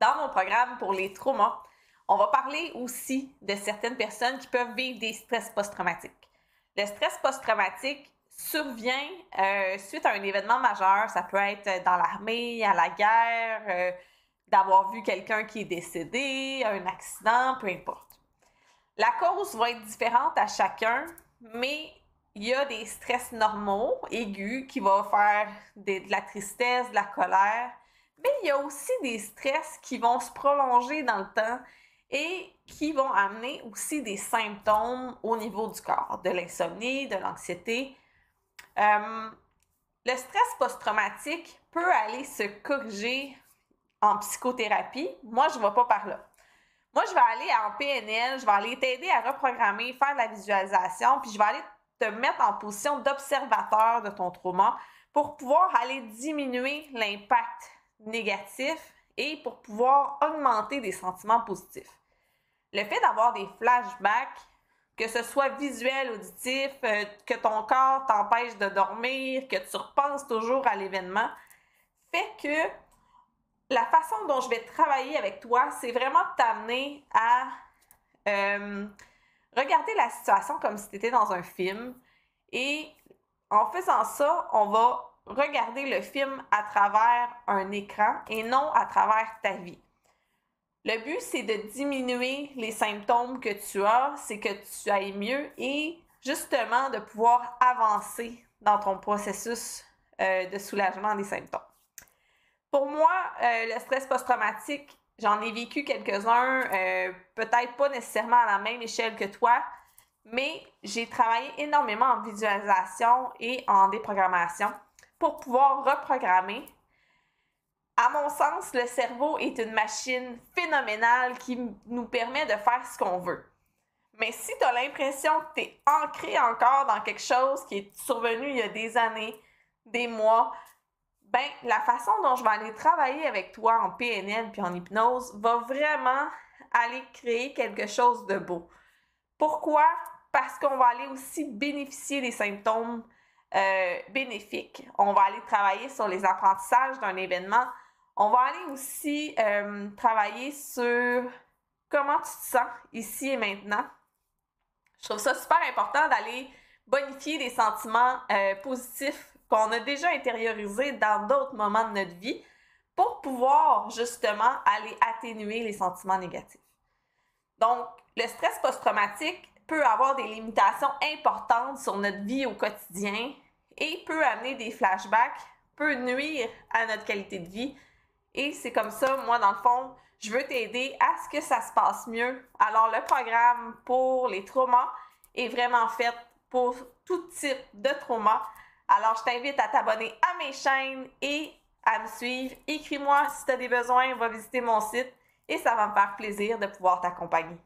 dans mon programme pour les traumas, on va parler aussi de certaines personnes qui peuvent vivre des stress post-traumatiques. Le stress post-traumatique survient suite à un événement majeur. Ça peut être dans l'armée, à la guerre, d'avoir vu quelqu'un qui est décédé, un accident, peu importe. La cause va être différente à chacun, mais il y a des stress normaux, aigus, qui vont faire de la tristesse, de la colère, mais il y a aussi des stress qui vont se prolonger dans le temps et qui vont amener aussi des symptômes au niveau du corps, de l'insomnie, de l'anxiété. Le stress post-traumatique peut aller se corriger en psychothérapie. Moi, je ne vais pas par là. Moi, je vais aller en PNL, je vais aller t'aider à reprogrammer, faire de la visualisation, puis je vais aller te mettre en position d'observateur de ton trauma pour pouvoir aller diminuer l'impact négatif et pour pouvoir augmenter des sentiments positifs. Le fait d'avoir des flashbacks, que ce soit visuel, auditif, que ton corps t'empêche de dormir, que tu repenses toujours à l'événement, fait que la façon dont je vais travailler avec toi, c'est vraiment t'amener à regarder la situation comme si tu étais dans un film. Et en faisant ça, on va regarder le film à travers un écran et non à travers ta vie. Le but, c'est de diminuer les symptômes que tu as, c'est que tu ailles mieux et justement de pouvoir avancer dans ton processus de soulagement des symptômes. Pour moi, le stress post-traumatique, j'en ai vécu quelques-uns, peut-être pas nécessairement à la même échelle que toi, mais j'ai travaillé énormément en visualisation et en déprogrammation pour pouvoir reprogrammer. À mon sens, le cerveau est une machine phénoménale qui nous permet de faire ce qu'on veut. Mais si tu as l'impression que tu es ancré encore dans quelque chose qui est survenu il y a des années, des mois, ben, la façon dont je vais aller travailler avec toi en PNL puis en hypnose va vraiment aller créer quelque chose de beau. Pourquoi? Parce qu'on va aller aussi bénéficier des symptômes bénéfiques. On va aller travailler sur les apprentissages d'un événement. On va aller aussi travailler sur comment tu te sens ici et maintenant. Je trouve ça super important d'aller bonifier des sentiments positifs qu'on a déjà intériorisés dans d'autres moments de notre vie pour pouvoir justement aller atténuer les sentiments négatifs. Donc, le stress post-traumatique peut avoir des limitations importantes sur notre vie au quotidien et peut amener des flashbacks, peut nuire à notre qualité de vie. Et c'est comme ça, moi, dans le fond, je veux t'aider à ce que ça se passe mieux. Alors, le programme pour les traumas est vraiment fait pour tout type de trauma. Alors, je t'invite à t'abonner à mes chaînes et à me suivre. Écris-moi si tu as des besoins, va visiter mon site et ça va me faire plaisir de pouvoir t'accompagner.